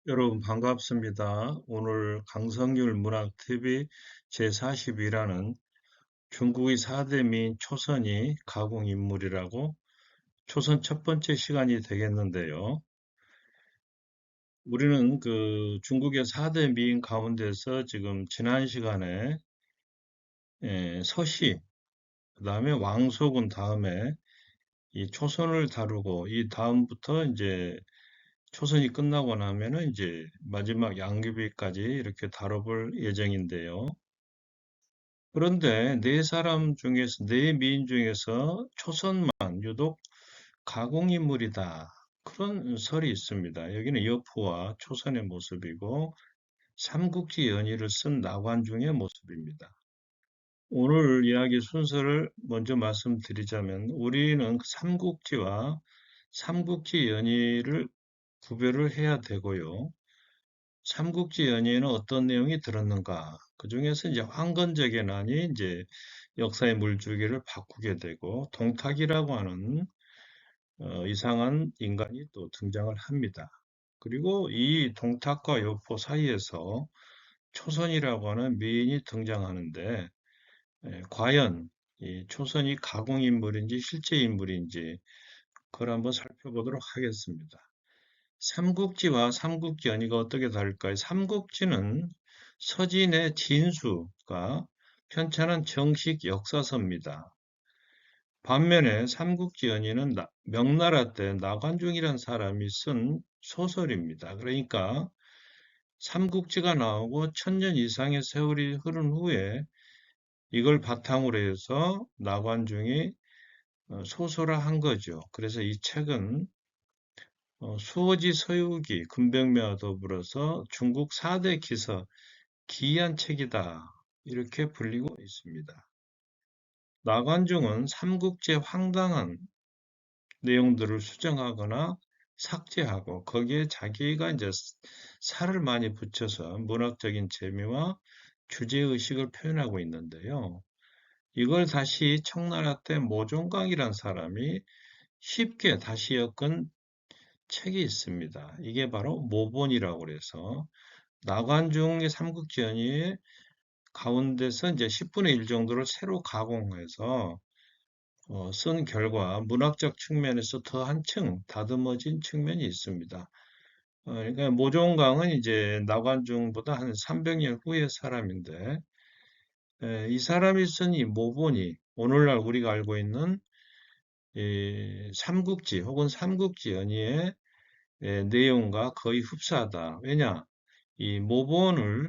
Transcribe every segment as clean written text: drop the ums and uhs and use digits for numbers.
여러분 반갑습니다. 오늘 강성률 문학TV 제42라는 중국의 4대 미인 초선이 가공인물이라고 초선 첫 번째 시간이 되겠는데요. 우리는 그 중국의 4대 미인 가운데서 지금 지난 시간에 서시, 그다음에 왕소군 다음에 이 초선을 다루고 이 다음부터 이제 초선이 끝나고 나면은 이제 마지막 양귀비까지 이렇게 다뤄볼 예정인데요. 그런데 네 사람 중에서, 네 미인 중에서 초선만 유독 가공인물이다. 그런 설이 있습니다. 여기는 여포와 초선의 모습이고, 삼국지 연의를 쓴 나관중의 모습입니다. 오늘 이야기 순서를 먼저 말씀드리자면, 우리는 삼국지와 삼국지 연의를 구별을 해야 되고요. 삼국지 연의에는 어떤 내용이 들었는가? 그 중에서 이제 황건적의 난이 이제 역사의 물줄기를 바꾸게 되고 동탁이라고 하는 이상한 인간이 또 등장을 합니다. 그리고 이 동탁과 여포 사이에서 초선이라고 하는 미인이 등장하는데 과연 이 초선이 가공인물인지 실제 인물인지 그걸 한번 살펴보도록 하겠습니다. 삼국지와 삼국지 연의가 어떻게 다를까요? 삼국지는 서진의 진수가 편찬한 정식 역사서입니다. 반면에 삼국지 연의는 명나라 때 나관중이라는 사람이 쓴 소설입니다. 그러니까 삼국지가 나오고 1000년 이상의 세월이 흐른 후에 이걸 바탕으로 해서 나관중이 소설화한 거죠. 그래서 이 책은 수호지 서유기, 금병매와 더불어서 중국 4대 기서 기이한 책이다. 이렇게 불리고 있습니다. 나관중은 삼국지의 황당한 내용들을 수정하거나 삭제하고 거기에 자기가 이제 살을 많이 붙여서 문학적인 재미와 주제의식을 표현하고 있는데요. 이걸 다시 청나라 때 모종강이란 사람이 쉽게 다시 엮은 책이 있습니다. 이게 바로 모본이라고 그래서 나관중의 삼국지연의 가운데서 이제 10분의 1 정도를 새로 가공해서 쓴 결과 문학적 측면에서 더 한층 다듬어진 측면이 있습니다. 그러니까 모종강은 이제 나관중보다 한 300년 후의 사람인데 이 사람이 쓴 이 모본이 오늘날 우리가 알고 있는 이 삼국지 혹은 삼국지 연의의 내용과 거의 흡사하다. 왜냐? 이 모본을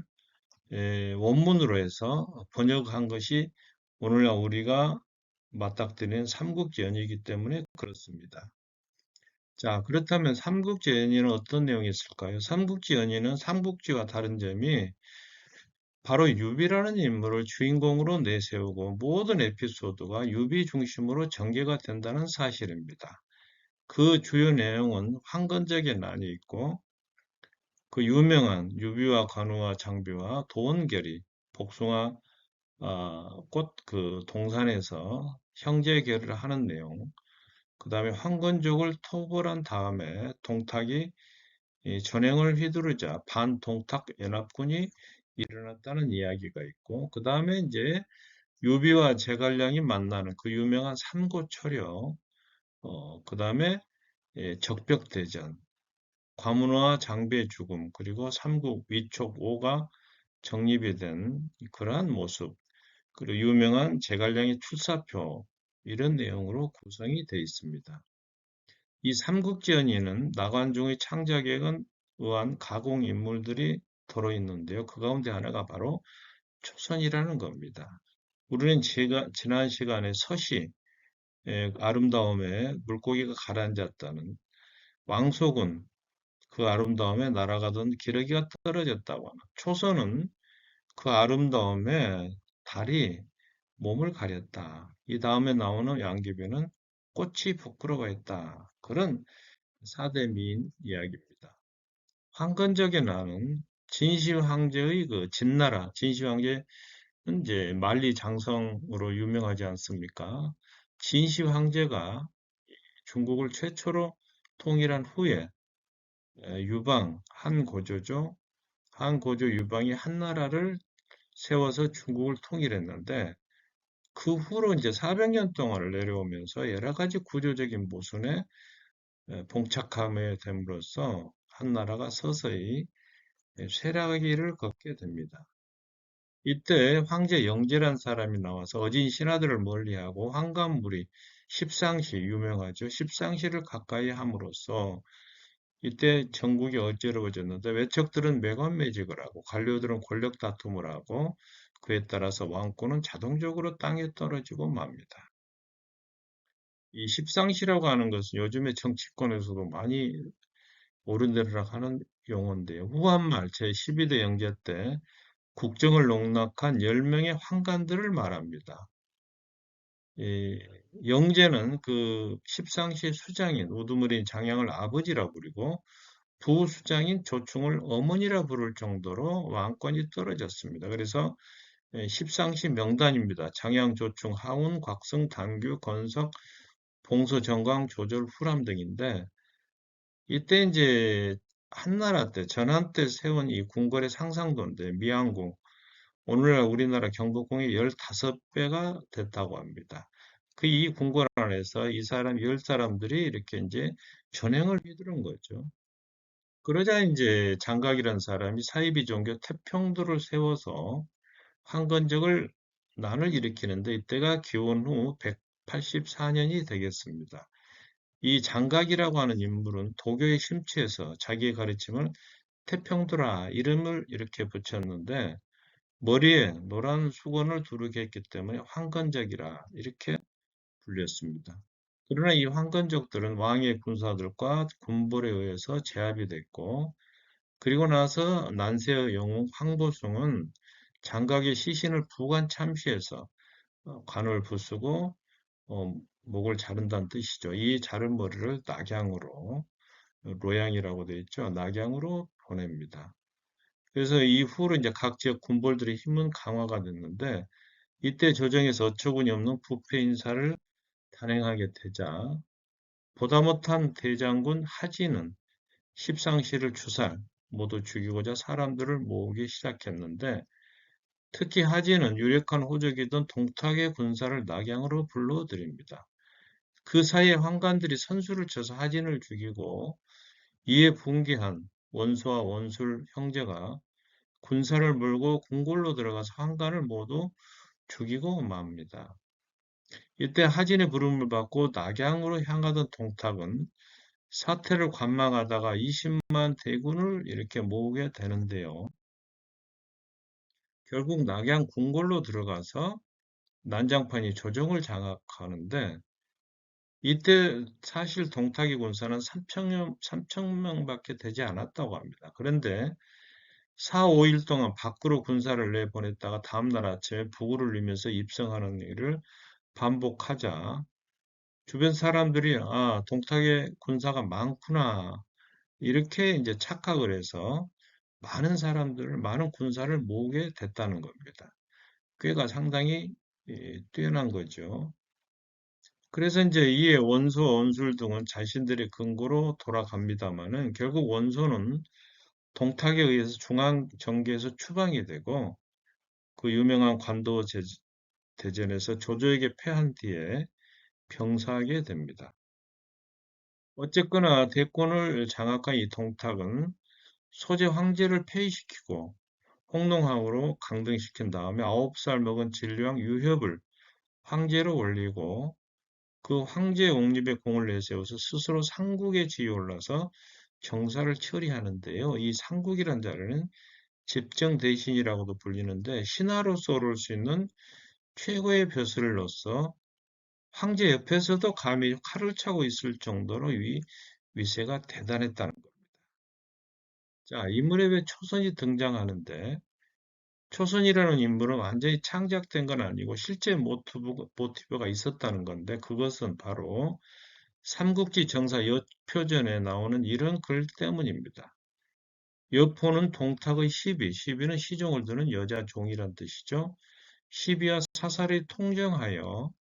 원문으로 해서 번역한 것이 오늘날 우리가 맞닥뜨리는 삼국지 연의이기 때문에 그렇습니다. 자, 그렇다면 삼국지 연의는 어떤 내용이 있을까요? 삼국지 연의는 삼국지와 다른 점이 바로 유비라는 인물을 주인공으로 내세우고 모든 에피소드가 유비 중심으로 전개가 된다는 사실입니다. 그 주요 내용은 황건적의 난이 있고 그 유명한 유비와 관우와 장비와 도원결이 복숭아 꽃 그 동산에서 형제결의를 하는 내용, 그 다음에 황건족을 토벌한 다음에 동탁이 이 전횡을 휘두르자 반동탁 연합군이 일어났다는 이야기가 있고, 그 다음에 이제 유비와 제갈량이 만나는 그 유명한 삼고초려, 그 다음에 적벽대전, 과문화 장비의 죽음, 그리고 삼국 위촉 5가 정립이 된 그러한 모습, 그리고 유명한 제갈량의 출사표, 이런 내용으로 구성이 되어 있습니다. 이 삼국지연의는 나관중의 창작에 의한 가공 인물들이 들어있는데요. 그 가운데 하나가 바로 초선이라는 겁니다. 우리는 지난 시간에 서시, 아름다움에 물고기가 가라앉았다는 왕속은 그 아름다움에 날아가던 기러기가 떨어졌다고 하는 초선은 그 아름다움에 달이 몸을 가렸다. 이 다음에 나오는 양귀비는 꽃이 부끄러워 했다. 그런 4대 미인 이야기입니다. 황건적의 나는 진시 황제의 그 진나라, 진시 황제는 이제 만리장성으로 유명하지 않습니까? 진시 황제가 중국을 최초로 통일한 후에 유방, 한 고조죠. 한 고조 유방이 한나라를 세워서 중국을 통일했는데 그 후로 이제 400년 동안을 내려오면서 여러 가지 구조적인 모순에 봉착하게 됨으로써 한나라가 서서히 쇠락기를 걷게 됩니다. 이때 황제 영제란 사람이 나와서 어진 신하들을 멀리하고 황간무리 십상시 유명하죠. 십상시를 가까이 함으로써 이때 전국이 어지러워졌는데 외척들은 매관매직을 하고 관료들은 권력 다툼을 하고 그에 따라서 왕권은 자동적으로 땅에 떨어지고 맙니다. 이 십상시라고 하는 것은 요즘의 정치권에서도 많이 오른내리락 하는 용어인데요. 후한말 제12대 영제 때 국정을 농락한 10명의 황관들을 말합니다. 이 영제는 그 십상시 수장인 우두머리인 장양을 아버지라 부르고 부수장인 조충을 어머니라 부를 정도로 왕권이 떨어졌습니다. 그래서 십상시 명단입니다. 장양, 조충, 하운, 곽승, 단규, 건석, 봉서, 정광, 조절, 후람 등인데 이때 이제 한나라 때 전한 때 세운 이 궁궐의 상상도인데 미양궁 오늘날 우리나라 경복궁의 15배가 됐다고 합니다. 그 이 궁궐 안에서 이 사람 10사람들이 이렇게 이제 전행을 휘두른 거죠. 그러자 이제 장각이라는 사람이 사이비 종교 태평도를 세워서 황건적을 난을 일으키는데 이때가 기원 후 184년이 되겠습니다. 이 장각이라고 하는 인물은 도교에 심취해서 자기의 가르침을 태평도라 이름을 이렇게 붙였는데 머리에 노란 수건을 두르게 했기 때문에 황건적이라 이렇게 불렸습니다. 그러나 이 황건적들은 왕의 군사들과 군벌에 의해서 제압이 됐고 그리고 나서 난세의 영웅 황보숭은 장각의 시신을 부관 참시해서 관을 부수고 어, 목을 자른다는 뜻이죠. 이 자른 머리를 낙양으로 로양이라고 되어 있죠. 낙양으로 보냅니다. 그래서 이후로 이제 각 지역 군벌들의 힘은 강화가 됐는데 이때 조정에서 어처구니 없는 부패 인사를 단행하게 되자 보다 못한 대장군 하진은 십상시를 추살 모두 죽이고자 사람들을 모으기 시작했는데 특히 하진은 유력한 호적이던 동탁의 군사를 낙양으로 불러들입니다. 그 사이에 황관들이 선수를 쳐서 하진을 죽이고 이에 분개한 원소와 원술 형제가 군사를 몰고 궁궐로 들어가서 황관을 모두 죽이고 맙니다. 이때 하진의 부름을 받고 낙양으로 향하던 동탁은 사태를 관망하다가 20만 대군을 이렇게 모으게 되는데요. 결국 낙양 궁궐로 들어가서 난장판이 조정을 장악하는데 이때 사실 동탁의 군사는 3천 명밖에 되지 않았다고 합니다. 그런데 4, 5일 동안 밖으로 군사를 내보냈다가 다음날 아침에 부구를 이면서 입성하는 일을 반복하자 주변 사람들이 아, 동탁의 군사가 많구나 이렇게 이제 착각을 해서 많은 군사를 모으게 됐다는 겁니다. 꾀가 상당히 뛰어난 거죠. 그래서 이제 이에 원소, 원술 등은 자신들의 근거로 돌아갑니다만은 결국 원소는 동탁에 의해서 중앙 정계에서 추방이 되고 그 유명한 관도 대전에서 조조에게 패한 뒤에 병사하게 됩니다. 어쨌거나 대권을 장악한 이 동탁은 소재 황제를 폐위시키고 홍농왕으로 강등시킨 다음에 9살 먹은 진류왕 유협을 황제로 올리고 그 황제 옹립에 공을 내세워서 스스로 삼국에 지위 올라서 정사를 처리하는데요. 이 삼국이란 자리는 집정 대신이라고도 불리는데 신하로서 오를 수 있는 최고의 벼슬로서 황제 옆에서도 감히 칼을 차고 있을 정도로 위세가 대단했다는 것. 자, 인물에 왜 초선이 등장하는데 초선이라는 인물은 완전히 창작된 건 아니고 실제 모티브가 있었다는 건데 그것은 바로 삼국지 정사 여표전에 나오는 이런 글 때문입니다. 여포는 동탁의 시비, 시비는 시종을 드는 여자 종이란 뜻이죠. 시비와 사살이 통정하여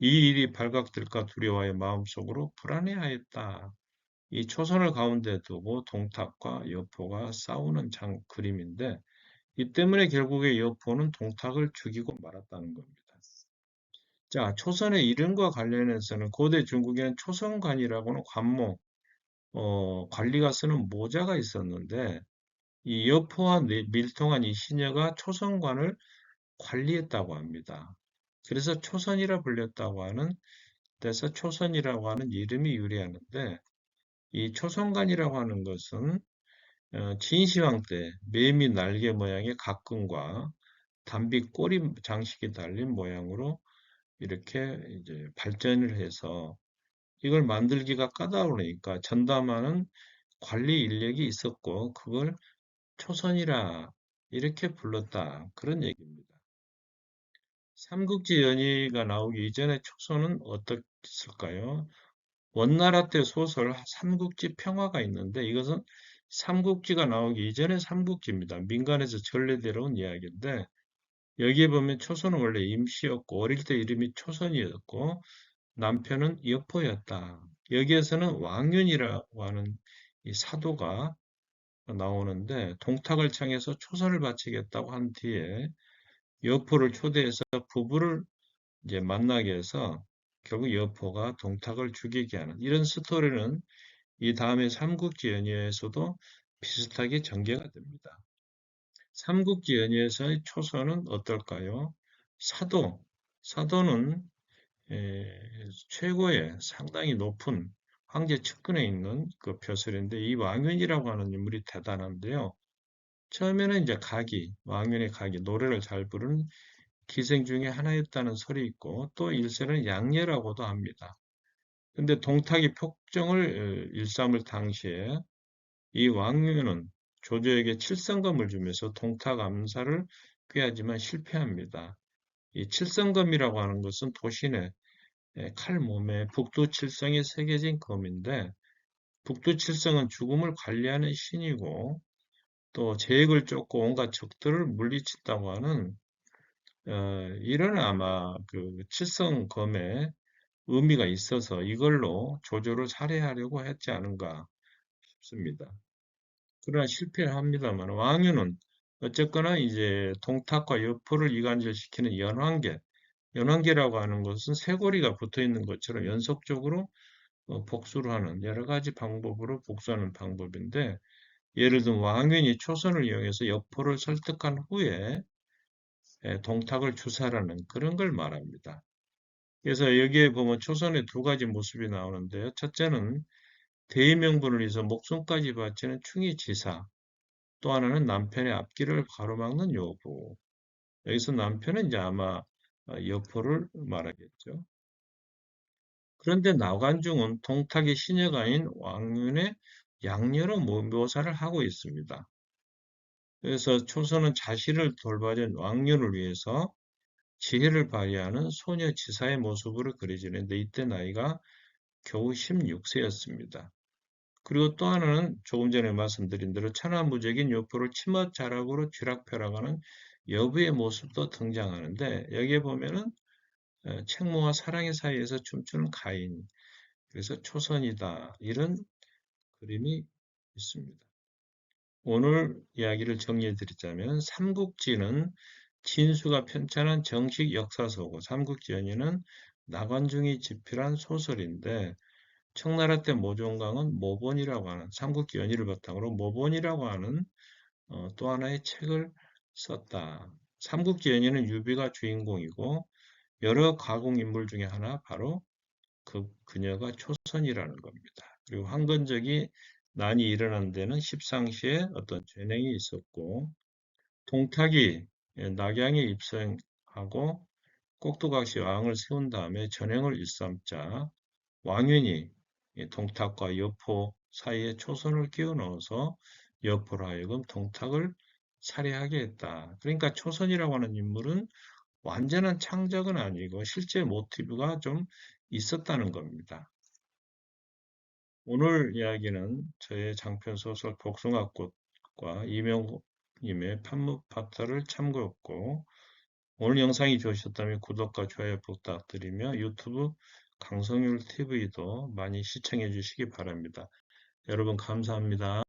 이 일이 발각될까 두려워하여 마음속으로 불안해하였다. 이 초선을 가운데 두고 동탁과 여포가 싸우는 그림인데 이 때문에 결국에 여포는 동탁을 죽이고 말았다는 겁니다. 자, 초선의 이름과 관련해서는 고대 중국에는 초선관이라고는 관모, 관리가 쓰는 모자가 있었는데 이 여포와 밀통한 이 시녀가 초선관을 관리했다고 합니다. 그래서 초선이라 불렸다고 하는 데서 초선이라고 하는 이름이 유래하는데 이 초선관이라고 하는 것은 진시황 때 매미 날개 모양의 각근과 단비 꼬리 장식이 달린 모양으로 이렇게 이제 발전을 해서 이걸 만들기가 까다로우니까 전담하는 관리 인력이 있었고 그걸 초선이라 이렇게 불렀다. 그런 얘기입니다. 삼국지 연의가 나오기 이전에 초선은 어떻을까요? 원나라 때 소설 삼국지 평화가 있는데 이것은 삼국지가 나오기 이전의 삼국지입니다. 민간에서 전래되어 온 이야기인데 여기에 보면 초선은 원래 임시였고 어릴 때 이름이 초선이었고 남편은 여포였다. 여기에서는 왕윤이라고 하는 이 사도가 나오는데 동탁을 청해서 초선을 바치겠다고 한 뒤에 여포를 초대해서 부부를 이제 만나게 해서 결국 여포가 동탁을 죽이게 하는 이런 스토리는 이 다음에 삼국지 연의에서도 비슷하게 전개가 됩니다. 삼국지 연의에서의 초선은 어떨까요? 사도, 사도는 최고의 상당히 높은 황제 측근에 있는 그 벼슬인데 이 왕윤이라고 하는 인물이 대단한데요. 처음에는 이제 왕윤의 가기, 노래를 잘 부르는 기생 중에 하나였다는 설이 있고 또 일세는 양예라고도 합니다. 근데 동탁이 폭정을 일삼을 당시에 이 왕윤은 조조에게 칠성검을 주면서 동탁 암살을 꾀하지만 실패합니다. 이 칠성검이라고 하는 것은 도신의 칼 몸에 북두칠성이 새겨진 검인데 북두칠성은 죽음을 관리하는 신이고 또 재액을 쫓고 온갖 적들을 물리친다고 하는 이런 아마 그 칠성검의 의미가 있어서 이걸로 조조를 살해하려고 했지 않은가 싶습니다. 그러나 실패를 합니다만 왕유는 어쨌거나 이제 동탁과 여포를 이간질시키는 연환계라고 하는 것은 쇠고리가 붙어 있는 것처럼 연속적으로 복수를 하는 여러 가지 방법으로 복수하는 방법인데 예를 들면 왕윤이 초선을 이용해서 여포를 설득한 후에 동탁을 주사라는 그런 걸 말합니다. 그래서 여기에 보면 초선의 두 가지 모습이 나오는데요. 첫째는 대의명분을 위해서 목숨까지 바치는 충의지사, 또 하나는 남편의 앞길을 가로막는 여부. 여기서 남편은 이제 아마 여포를 말하겠죠. 그런데 나관중은 동탁의 시녀가 아닌 왕윤의 양녀로 묘사를 하고 있습니다. 그래서 초선은 자신을 돌봐준 왕윤을 위해서 지혜를 발휘하는 소녀 지사의 모습으로 그려지는데 이때 나이가 겨우 16세였습니다. 그리고 또 하나는 조금 전에 말씀드린 대로 천하무적인 여포를 치맛자락으로 쥐락펴락하는 여부의 모습도 등장하는데 여기에 보면은 책모와 사랑의 사이에서 춤추는 가인, 그래서 초선이다 이런 그림이 있습니다. 오늘 이야기를 정리해 드리자면 삼국지는 진수가 편찬한 정식 역사서고 삼국지연의는 나관중이 집필한 소설인데 청나라 때 모종강은 모본이라고 하는 삼국지 연의를 바탕으로 모본이라고 하는 또 하나의 책을 썼다. 삼국지 연의는 유비가 주인공이고 여러 가공 인물 중에 하나 바로 그녀가 초선이라는 겁니다. 그리고 황건적이 난이 일어난 데는 십상시에 어떤 전행이 있었고 동탁이 낙양에 입성하고 꼭두각시 왕을 세운 다음에 전행을 일삼자 왕윤이 동탁과 여포 사이에 초선을 끼워 넣어서 여포로 하여금 동탁을 살해하게 했다. 그러니까 초선이라고 하는 인물은 완전한 창작은 아니고 실제 모티브가 좀 있었다는 겁니다. 오늘 이야기는 저의 장편 소설 복숭아꽃과 이명님의 판무파타를 참고했고 오늘 영상이 좋으셨다면 구독과 좋아요 부탁드리며 유튜브 강성률 TV도 많이 시청해 주시기 바랍니다. 여러분 감사합니다.